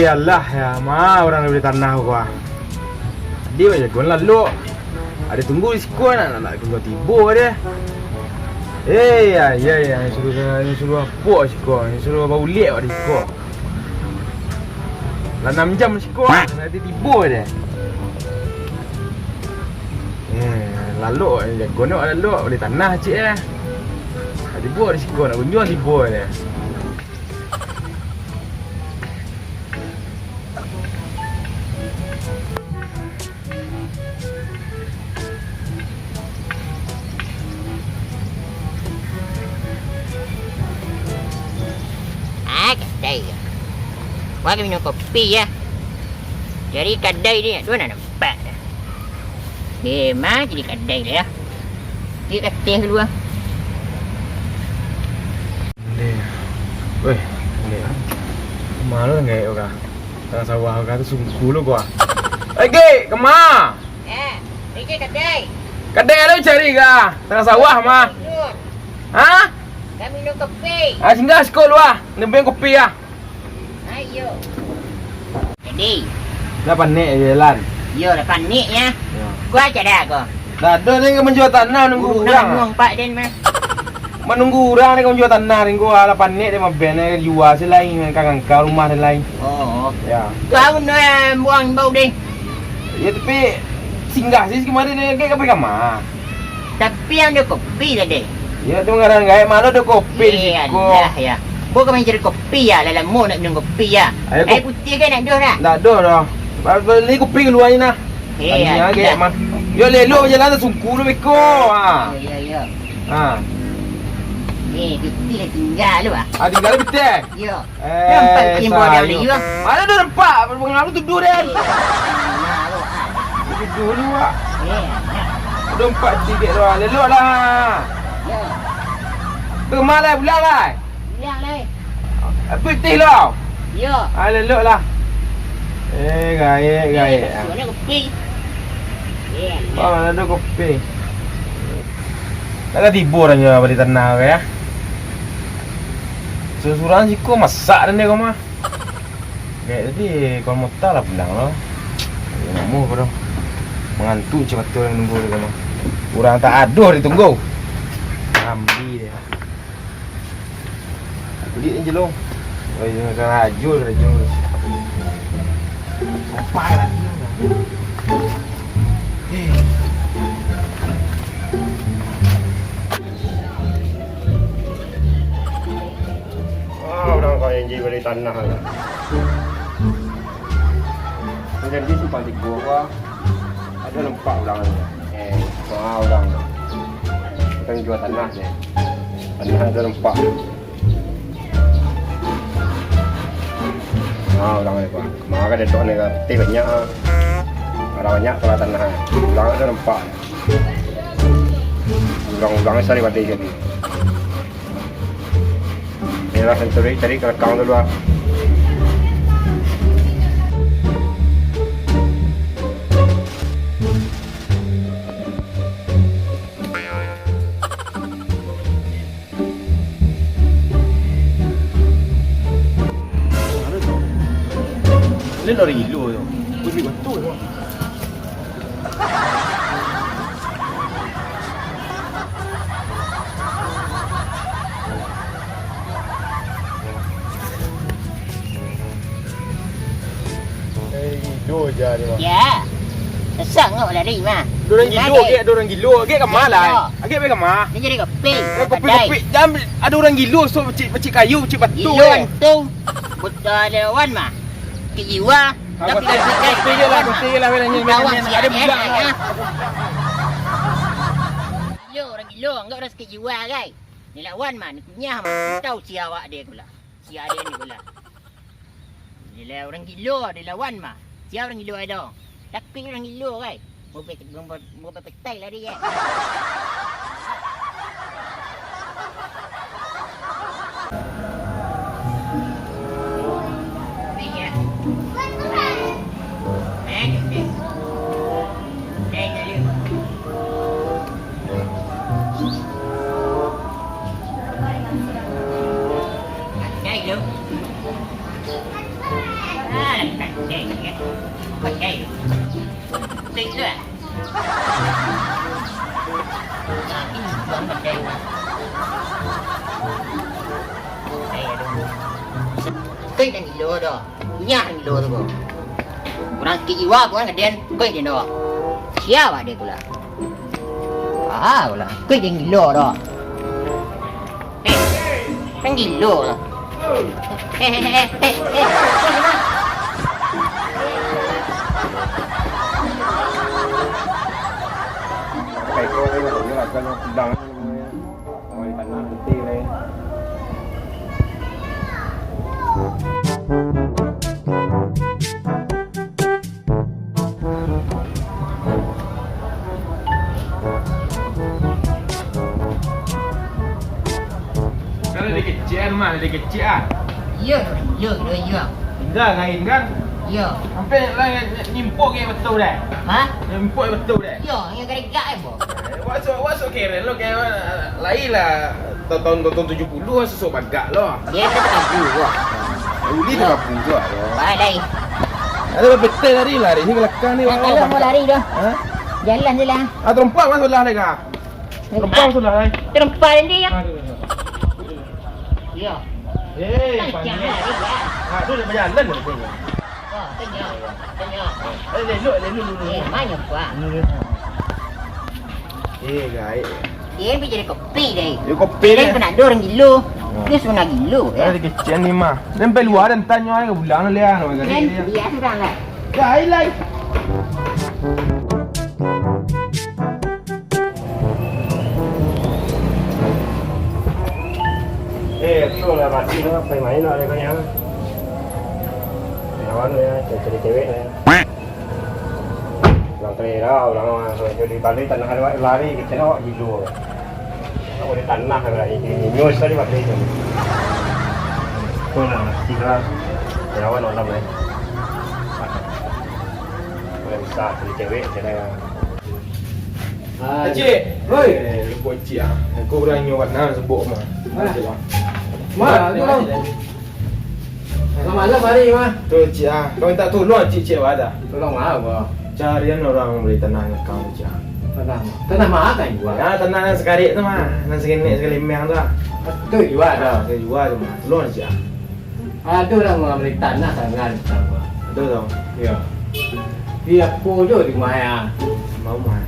alah ya, orang beli tanah gua. Dia aja gua lalu. Ada tunggu di sekolah nak tunggu tiba dia. Ya, yang suruh apa sekolah, yang suruh bau liat di sekolah. Lah 6 jam sekolah, nanti tiba dia. Lalu dia gonok lalu beli tanah cik eh. Tiba di sekolah nak kunjung tiba dia. Kedai. Wah, minum kopi ya. Dari kedai dia, tu nak nampak dah. Memang jadi kedai dia ya. Dia ketih dulu ah. Weh, ni. Malu enggak orang. Tengah sawah orang tu sungguh lu gua. Ge, kemana? Pergi kedai. Kedai ada cari ke? Tengah sawah mah. Hah? Kami minum kopi. Singgah sekolah ah. Nembe kopi ah. Ayo. Jadi, Dah panik jalan. yo dah panik ya. Kau aja dah kau. Dah ada ni menjual tanah nunggu orang. Nunggu Pak Den mah. Menunggu orang ni menjual tanah ni gua ala panik dia mah ben jual selain kan kau rumah dan lain. Oh. Ya. Kau nak buang bau deh. Ya tapi singgah sih kemarin ni kayak apa kamar. Tapi yang ada kopi tadi. Ya tu ngaran gaya mana ada kopi di situ. Ya. Bukan main cari kopi ya, dalam mu nak minum kopi ya. Air putih kan nak dah dah. Tak ada dah. Beli kopi keluar ni nah. Ya. Gaya mah. Yo lelo jalan tu sungguh lu beko. Ya. Ha. Putih dah tinggal lu ah. Tinggal betul. Ya. Nampak timbul dah beli juga. Mana ada nampak? Pengalu tidur dia. Tidur dulu ah. Nampak sikit dah. Lelo lah. Ya. Kemana pulang lah? Pulang lah. Putih lah. Ya. Lelo lah. Gaya. Mana kopi? Ya. Mana ada kopi? Tak tiba orangnya balik tanah ya. Sesuran sih kau masak dan dia kau mah. Kayak tadi kalau mau tak lah pulang lah. Nak mau kau dah. Mengantuk cepat tu yang nunggu dia mah. Orang tak aduh ditunggu. Ambil dia. Beli ni jelong. Oh jangan rajul. Sampai lagi. Orang kau yang jadi balik tanah lah. Macam dia simpan di gua. Ada nampak orang ni. Soal orang. Bukan jual tanah ni. Tanah ada nampak. Orang ni pak. Kemarin ada dok ni kan. Banyak. Ada banyak kalau tanah. Orang ada nampak. Orang sari pada jadi. Inilah senturi cari kerekam dulu ah. Ini lori ilu tu. Budi betul tu. Gilo je dia mah. Ya. Sesang kau lari mah. Dorang gilo ke mana? Agak ke mana? Ni jadi kopi. Kopi. Jam ada orang gilo so becik kayu, becik batu. Gilo tu. Buta lewan mah. Kejiwa. Tapi kopi je lah ada budak. Orang gilo enggak orang sikit jiwa kan. Ni lawan mah, ni kunyah mah. Tahu si awak dia pula. Si dia ni pula. Dia orang gilo, dia lawan mah. Siapa orang gilo ada? Tapi orang gilo kan. Mau petai lah dia. Ini buang kedai. Cây đang gilo đó, nhà đang gilo đó. Orang sikit jiwa pun kan kemudian cây dia đó. Siapa dia pula? Pula. Cây đang gilo đó. Đang gilo đó. Kayak kau ni lah kalau pedang orang di tanah putih ni. Kalau dia kecil mah, dia kecil ah. Ya. Dah lain kan? Ya. Sampai lah nimpuk ke betul dah. Ha? Nimpuk betul dah. Ya, yang gerak boh. Masuk keren lo kayak lain lah tahun 70 lah susuk bagak lo. Dia tak kabur boh. Uli tu kapung juga lo. Baik lagi. Ada betul lari lari ni belakang ni. Kalau mau lari dah. Ha? Jalan je lah. Terempat masuk lah lega. Terempat masuk lah. Terempat nanti ya. Ya. Panjang lah. Tu dah berjalan dah punya. Tanya. Lelok. Mana buat? Guys. Dia pergi jadi kopi deh. Dia kopi Dia ni. pernah ada orang gilo. Dia sebenarnya gilo ya. Ada kecil ni mah. Sampai luar dan tanya ke bulan dia. Kan dia sudah lah. Guys lai. Tu lah mati tu apa main nak dia kanya. Lawan dia cari cewek dia. Lang teri dah, lang jadi balik tanah lari kita nak hidup. Aku di tanah lah ini news tadi waktu itu. Kau nak tiga lawan orang lain. Boleh bisa cari cewek dia. Cik, oi, lupa cik ah. Kau berani awak nak sebut mah. Ma, tu long. Malam hari mah. Tu cik ah. Kau minta tolong cik ada. Tolong apa? Carian orang beli tanah dengan kau cik ah. Tanah mahal kan gua. Ya tanah yang sekali tu mah. Yang sekali memang tu ah. Tu juga ada. Saya jual tu mah. Tolong cik ah. Ada orang mau beli tanah sangat sama. Tu tu. Ya. Dia podo di mana? Mau mah.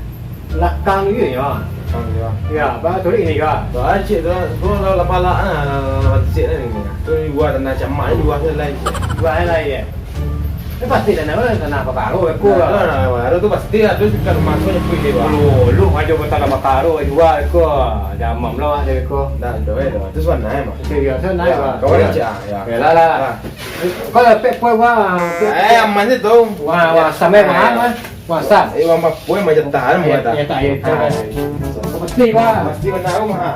Lakang juga ya. Kau dia. Ya, bah tu ini juga. Tu ah cik tu. Tu lah lapala ah. Cik ni. Tu jual tanah camak ni jual lain. Dua lagi ya. Itu pasti tanah baru aku. Baru tu pasti lah. Tu kan masuknya pergi dia. Lu aja buat tanah baru jual aku. Jamam lah ada aku. Dah doa dah. Tu suan naik mah. Itu dia sana ya. Kau ni cik ah. Ya. Lah. Kalau pek wah. Aman je tu. Wah, sampai mana? Wah, sam. Orang Papua macam tahan mu kata. Ya tak ya. Pasti wah. Pasti kena tahu mah.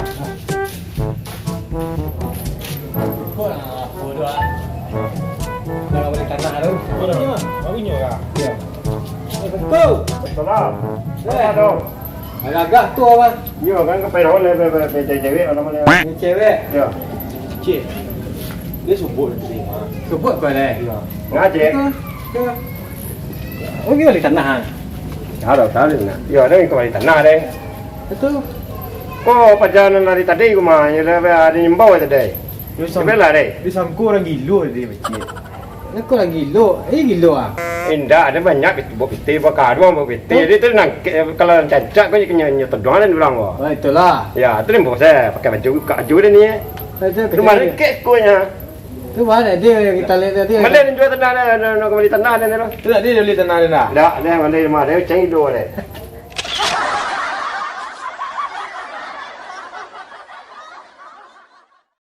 Kalau boleh tanah tu. Bagunya kah? Ya. Betul. Salam. Ya dong. Agak tua kan. Yo kan ke perol le cewek orang mana. Ni cewek. Ya. Cik. Dia subur ni mah. Sebut boleh. Ya. Ngaji. Oh, dia boleh tanah kan. Tahu ni. Yo ada yang kembali tanah deh. Betul. Kau perjalanan dari tadi ku mah, ya ada nyembau tadi. Sebelah deh. Dia sangku orang gilo dia macam. Aku lagi gilo. Gilo ah. Indah ada banyak buat piti, buat kado, buat piti. Jadi tu nak kalau cacat kau kena nyetodong dan bilang wah. Oh, itulah. Ya, tu ni bos saya pakai baju dia ni. Tu mana kek kunya. Tu mana dia kita lihat dia. Mana dia jual tanah dia, nak kembali tanah dia tu. Tu dia beli tanah dia dah. Dah, dia mana dia mah dia cengih dua dia.